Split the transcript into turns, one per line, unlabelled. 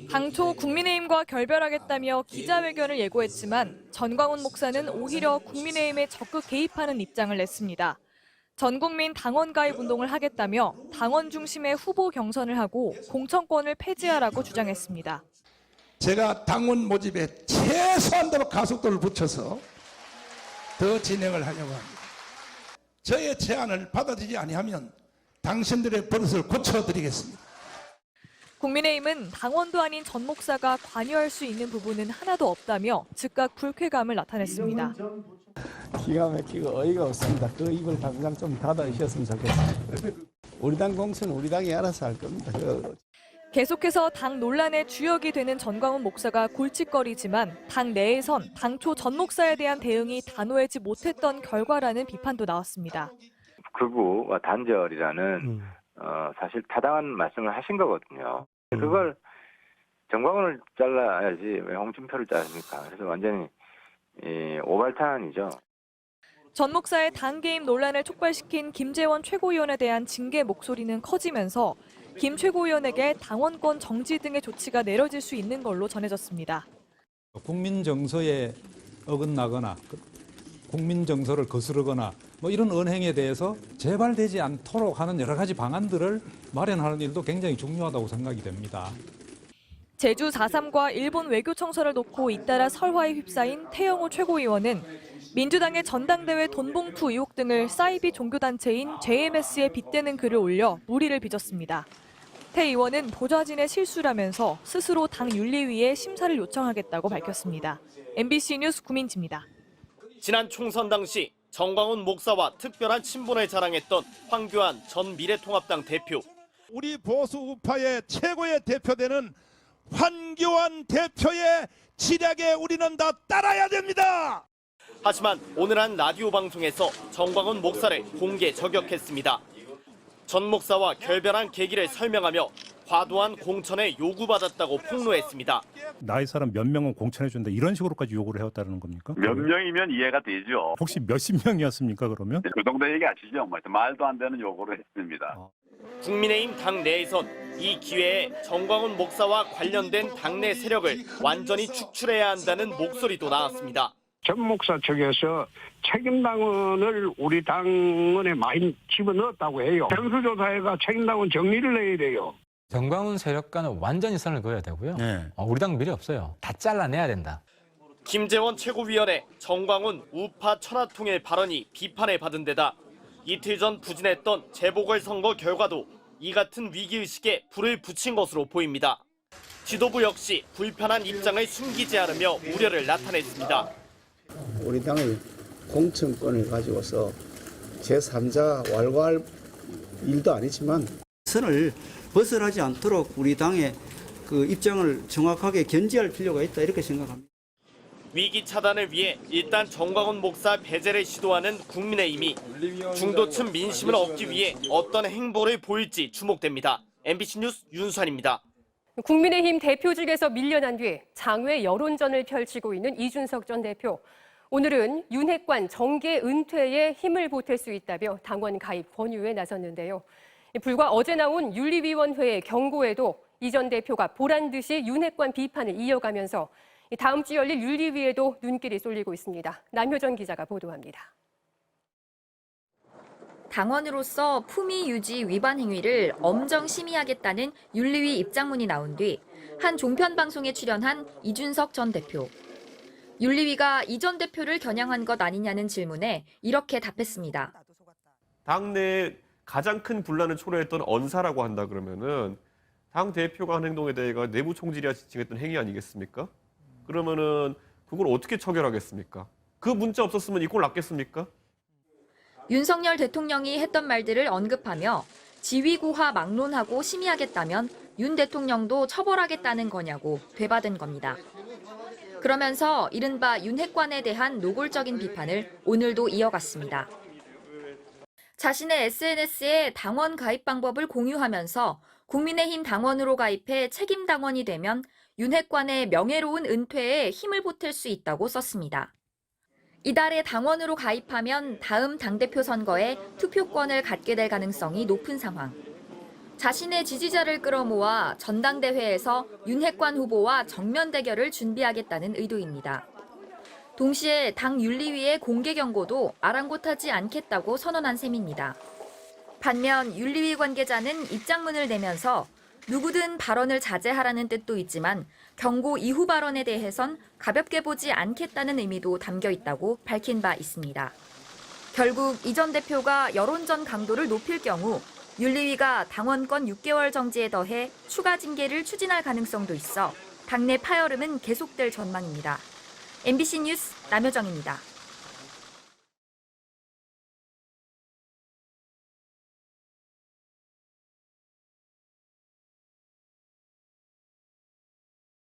당초 국민의힘과 결별하겠다며 기자회견을 예고했지만 전광훈 목사는 오히려 국민의힘에 적극 개입하는 입장을 냈습니다. 전 국민 당원 가입 운동을 하겠다며 당원 중심의 후보 경선을 하고 공천권을 폐지하라고 주장했습니다.
제가 당원 모집에 최소한도로 가속도를 붙여서 더 진행을 하려고 합니다. 저의 제안을 받아들이지 아니하면 당신들의 버릇을 고쳐드리겠습니다.
국민의힘은 당원도 아닌 전 목사가 관여할 수 있는 부분은 하나도 없다며 즉각 불쾌감을 나타냈습니다.
기가 막히고 어이가 없습니다. 그 입을 당장 좀 닫아주셨으면 좋겠습니다. 우리 당 공천은 우리 당이 알아서 할 겁니다.
계속해서 당 논란의 주역이 되는 전광훈 목사가 골칫거리지만 당 내에선 당초 전 목사에 대한 대응이 단호하지 못했던 결과라는 비판도 나왔습니다.
극우와 단절이라는 사실 타당한 말씀을 하신 거거든요. 그걸 전광훈을 잘라야지 왜 홍준표를 자릅니까? 그래서 완전히 오발탄이죠.
전 목사의 당 개입 논란을 촉발시킨 김재원 최고위원에 대한 징계 목소리는 커지면서 김 최고위원에게 당원권 정지 등의 조치가 내려질 수 있는 걸로 전해졌습니다.
국민 정서에 어긋나거나 국민 정서를 거스르거나 이런 언행에 대해서 재발되지 않도록 하는 여러 가지 방안들을 마련하는 일도 굉장히 중요하다고 생각이 됩니다.
제주 4.3과 일본 외교 청사를 놓고 잇따라 설화에 휩싸인 태영호 최고위원은 민주당의 전당대회 돈봉투 의혹 등을 사이비 종교단체인 JMS에 빗대는 글을 올려 물의를 빚었습니다. 태 의원은 보좌진의 실수라면서 스스로 당 윤리위에 심사를 요청하겠다고 밝혔습니다. MBC 뉴스 구민지입니다.
지난 총선 당시 전광훈 목사와 특별한 친분을 자랑했던 황교안 전 미래통합당 대표.
우리 보수 우파의 최고의 대표되는 황교안 대표의 지략에 우리는 다 따라야 됩니다.
하지만 오늘 한 라디오 방송에서 전광훈 목사를 공개 저격했습니다. 전 목사와 결별한 계기를 설명하며 과도한 공천에 요구받았다고 폭로했습니다.
나이 사람 몇 명은 공천해준다 이런 식으로까지 요구를 해왔다는 겁니까?
몇 명이면 이해가 되죠.
혹시 몇십 명이었습니까 그러면?
그 정도 얘기하시죠. 말도 안 되는 요구를 했습니다.
국민의힘 당 내에선 이 기회에 전광훈 목사와 관련된 당내 세력을 완전히 축출해야 한다는 목소리도 나왔습니다.
전 목사 측에서 책임당원을 우리 당원에 많이 집어넣었다고 해요. 전수조사회가 책임당원 정리를 해야 돼요.
전광훈 세력과는 완전히 선을 그어야 되고요. 우리 당 미래 없어요. 다 잘라내야 된다.
김재원 최고위원의 전광훈 우파 천하통일 발언이 비판을 받은 데다 이틀 전 부진했던 재보궐선거 결과도 이 같은 위기의식에 불을 붙인 것으로 보입니다. 지도부 역시 불편한 입장을 숨기지 않으며 우려를 나타냈습니다.
우리 당의 공천권을 가지고서 제3자 왈가할 일도 아니지만
선을 벗어나지 않도록 우리 당의 그 입장을 정확하게 견지할 필요가 있다 이렇게 생각합니다.
위기 차단을 위해 일단 전광훈 목사 배제를 시도하는 국민의힘이 중도층 민심을 얻기 위해 어떤 행보를 보일지 주목됩니다. MBC 뉴스 윤수환입니다.
국민의힘 대표직에서 밀려난 뒤 장외 여론전을 펼치고 있는 이준석 전 대표. 오늘은 윤핵관 정계 은퇴에 힘을 보탤 수 있다며 당원 가입 권유에 나섰는데요. 불과 어제 나온 윤리위원회의 경고에도 이 전 대표가 보란 듯이 윤핵관 비판을 이어가면서 다음 주 열릴 윤리위에도 눈길이 쏠리고 있습니다. 남효정 기자가 보도합니다.
당원으로서 품위 유지 위반 행위를 엄정 심의하겠다는 윤리위 입장문이 나온 뒤 한 종편 방송에 출연한 이준석 전 대표. 윤리위가 이 전 대표를 겨냥한 것 아니냐는 질문에 이렇게 답했습니다.
당내에 가장 큰 분란을 초래했던 언사라고 한다 그러면은 당 대표가 한 행동에 대해 내부 총질이야 지칭했던 행위 아니겠습니까? 그러면은 그걸 어떻게 처결하겠습니까? 그 문자 없었으면 이 꼴 났겠습니까?
윤석열 대통령이 했던 말들을 언급하며 지위구하 막론하고 심의하겠다면 윤 대통령도 처벌하겠다는 거냐고 되받은 겁니다. 그러면서 이른바 윤핵관에 대한 노골적인 비판을 오늘도 이어갔습니다. 자신의 SNS에 당원 가입 방법을 공유하면서 국민의힘 당원으로 가입해 책임 당원이 되면 윤핵관의 명예로운 은퇴에 힘을 보탤 수 있다고 썼습니다. 이달에 당원으로 가입하면 다음 당대표 선거에 투표권을 갖게 될 가능성이 높은 상황. 자신의 지지자를 끌어모아 전당대회에서 윤핵관 후보와 정면 대결을 준비하겠다는 의도입니다. 동시에 당 윤리위의 공개 경고도 아랑곳하지 않겠다고 선언한 셈입니다. 반면 윤리위 관계자는 입장문을 내면서 누구든 발언을 자제하라는 뜻도 있지만 경고 이후 발언에 대해선 가볍게 보지 않겠다는 의미도 담겨 있다고 밝힌 바 있습니다. 결국 이 전 대표가 여론전 강도를 높일 경우 윤리위가 당원권 6개월 정지에 더해 추가 징계를 추진할 가능성도 있어 당내 파열음은 계속될 전망입니다. MBC 뉴스 남효정입니다.